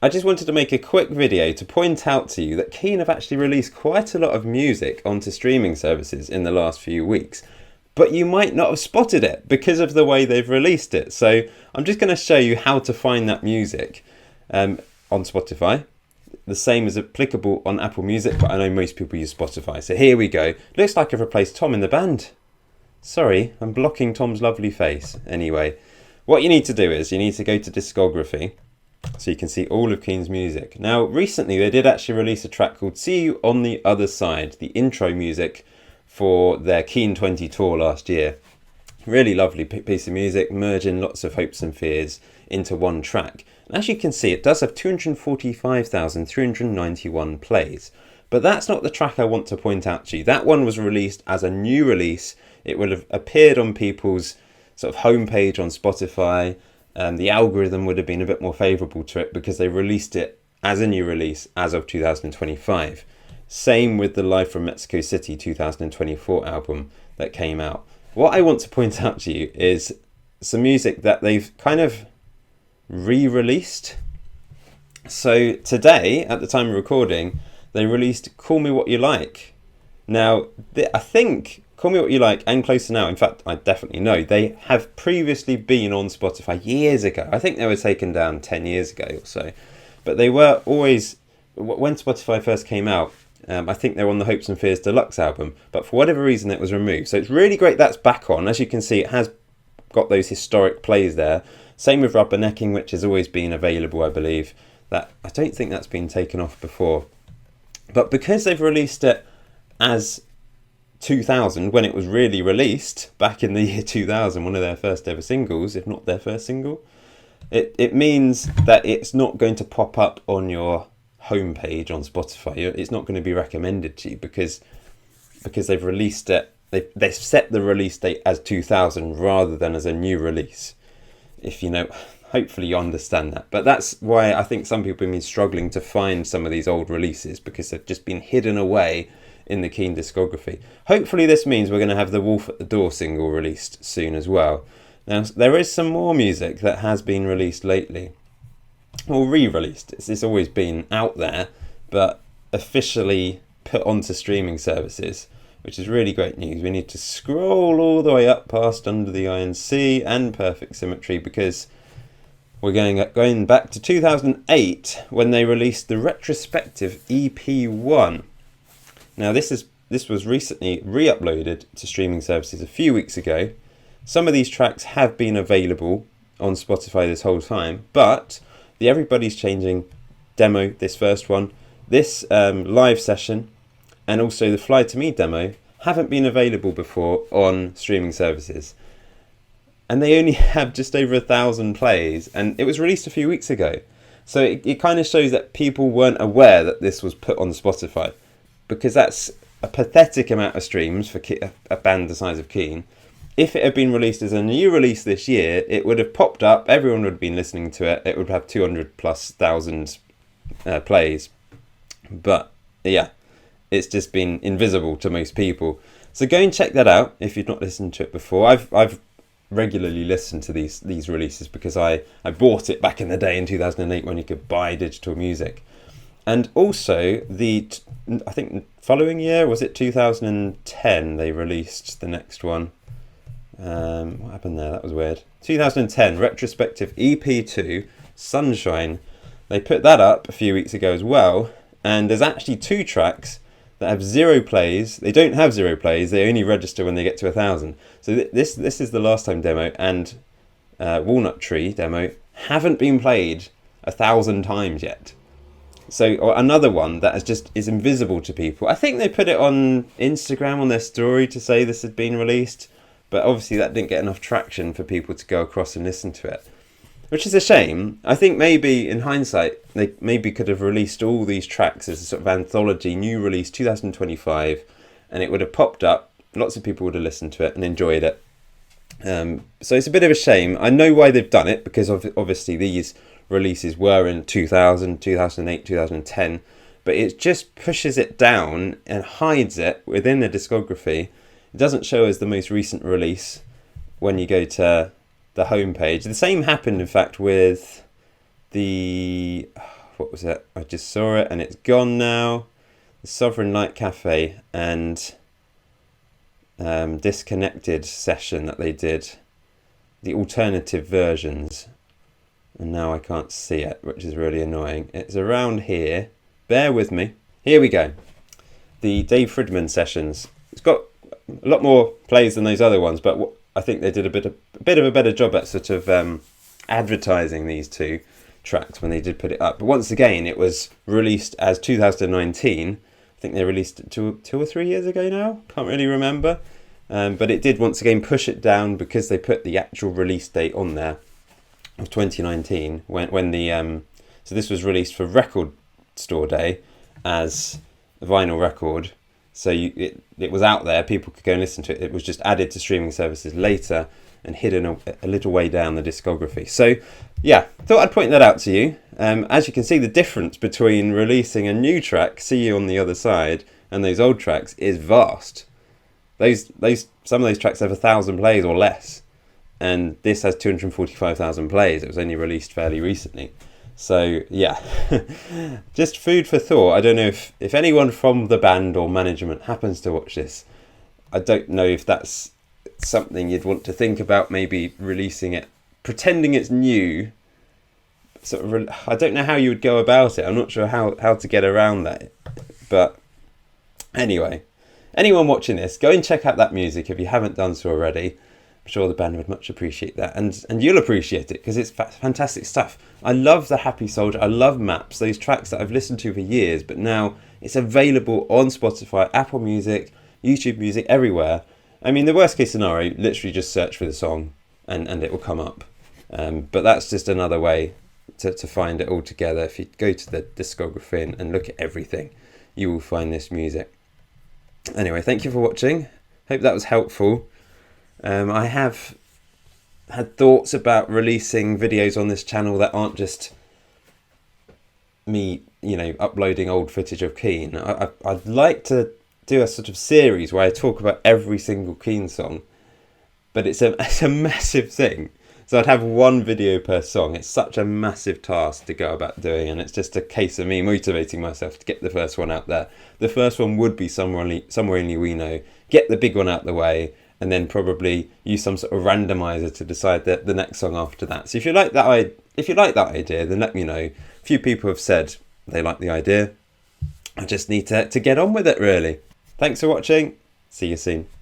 I just wanted to make a quick video to point out to you that Keane have actually released quite a lot of music onto streaming services in the last few weeks, but you might not have spotted it because of the way they've released it. So I'm just going to show you how to find that music on Spotify. The same is applicable on Apple Music, but I know most people use Spotify. So here we go. Looks like I've replaced Tom in the band. Sorry, I'm blocking Tom's lovely face. Anyway, what you need to do is you need to go to discography so you can see all of Keane's music. Now, recently they did actually release a track called See You on the Other Side, the intro music for their Keane 20 tour last year. Really lovely piece of music, merging lots of hopes and fears into one track. And as you can see, it does have 245,391 plays. But that's not the track I want to point out to you. That one was released as a new release. It would have appeared on people's sort of homepage on Spotify. The algorithm would have been a bit more favourable to it because they released it as a new release as of 2025. Same with the Live from Mexico City 2024 album that came out. What I want to point out to you is some music that they've kind of re-released. So today, at the time of recording, they released Call Me What You Like. Now, I think Call Me What You Like and Closer Now, in fact, I definitely know, they have previously been on Spotify years ago. I think they were taken down 10 years ago or so. But they were always, when Spotify first came out, I think they were on the Hopes and Fears Deluxe album, but for whatever reason it was removed. So it's really great that's back on. As you can see, it has got those historic plays there. Same with Rubbernecking, which has always been available, I believe. That I don't think that's been taken off before. But because they've released it as 2000, when it was really released, back in the year 2000, one of their first ever singles, if not their first single, it means that it's not going to pop up on your homepage on Spotify. It's not going to be recommended to you because they've released it. They've set the release date as 2000 rather than as a new release. If you know, hopefully you understand that. But that's why I think some people have been struggling to find some of these old releases because they've just been hidden away in the Keane discography. Hopefully this means we're going to have the Wolf at the Door single released soon as well. Now there is some more music that has been released lately. Or re-released. It's always been out there, but officially put onto streaming services, which is really great news. We need to scroll all the way up past Under the Iron Sea and Perfect Symmetry because we're going back to 2008 when they released the retrospective EP1. Now this was recently re-uploaded to streaming services a few weeks ago. Some of these tracks have been available on Spotify this whole time, but the Everybody's Changing demo, this first one, this live session, and also the Fly to Me demo haven't been available before on streaming services. And they only have just over 1,000 plays, and it was released a few weeks ago. So it kind of shows that people weren't aware that this was put on Spotify, because that's a pathetic amount of streams for a band the size of Keane. If it had been released as a new release this year, it would have popped up, everyone would have been listening to it, it would have 200,000+ plays. But yeah, it's just been invisible to most people. So go and check that out if you've not listened to it before. I've regularly listened to these releases because I bought it back in the day in 2008 when you could buy digital music. And also, I think following year, was it 2010, they released the next one. What happened there? That was weird. 2010 retrospective EP2 Sunshine. They put that up a few weeks ago as well, and there's actually 2 tracks that have 0 plays. They don't have 0 plays. They only register when they get to 1,000. So this is the Last Time demo and Walnut Tree demo haven't been played 1,000 times yet. So another one that is invisible to people. I think they put it on Instagram on their story to say this had been released. But obviously that didn't get enough traction for people to go across and listen to it, which is a shame. I think maybe in hindsight, they maybe could have released all these tracks as a sort of anthology, new release 2025, and it would have popped up. Lots of people would have listened to it and enjoyed it. So it's a bit of a shame. I know why they've done it, because obviously these releases were in 2000, 2008, 2010, but it just pushes it down and hides it within the discography. It doesn't show as the most recent release when you go to the homepage. The same happened, in fact, with the What was it? I just saw it and it's gone now. The Sovereign Light Cafe and Disconnected session that they did. The alternative versions. And now I can't see it, which is really annoying. It's around here. Bear with me. Here we go. The Dave Fridman sessions. It's got a lot more plays than those other ones, but I think they did a bit of a better job at sort of advertising these two tracks when they did put it up. But once again, it was released as 2019. I think they released it two or 3 years ago now. Can't really remember. But it did once again push it down because they put the actual release date on there of 2019 when the so this was released for Record Store Day as a vinyl record. So it was out there, people could go and listen to it. It was just added to streaming services later and hidden a little way down the discography. So yeah, thought I'd point that out to you. As you can see, the difference between releasing a new track, See You on the Other Side, and those old tracks is vast. Some of those tracks have 1,000 plays or less, and this has 245,000 plays. It was only released fairly recently. So yeah, just food for thought. I don't know if anyone from the band or management happens to watch this. I don't know if that's something you'd want to think about, maybe releasing it, pretending it's new. I don't know how you would go about it. I'm not sure how to get around that. But anyway, anyone watching this, go and check out that music if you haven't done so already. I'm sure the band would much appreciate that, and you'll appreciate it because it's fantastic stuff. I love the Happy Soldier. I love Maps, those tracks that I've listened to for years, but now it's available on Spotify, Apple Music, YouTube Music, everywhere. I mean, the worst case scenario, literally just search for the song and it will come up. But that's just another way to find it all together. If you go to the discography and look at everything, you will find this music. Anyway, thank you for watching. Hope that was helpful. I have had thoughts about releasing videos on this channel that aren't just me, uploading old footage of Keane. I'd like to do a sort of series where I talk about every single Keane song, but it's a massive thing. So I'd have one video per song. It's such a massive task to go about doing, and it's just a case of me motivating myself to get the first one out there. The first one would be Somewhere Only We Know. Get the big one out the way, and then probably use some sort of randomizer to decide the next song after that. So if you like that idea, then let me know. A few people have said they like the idea. I just need to get on with it, really. Thanks for watching. See you soon.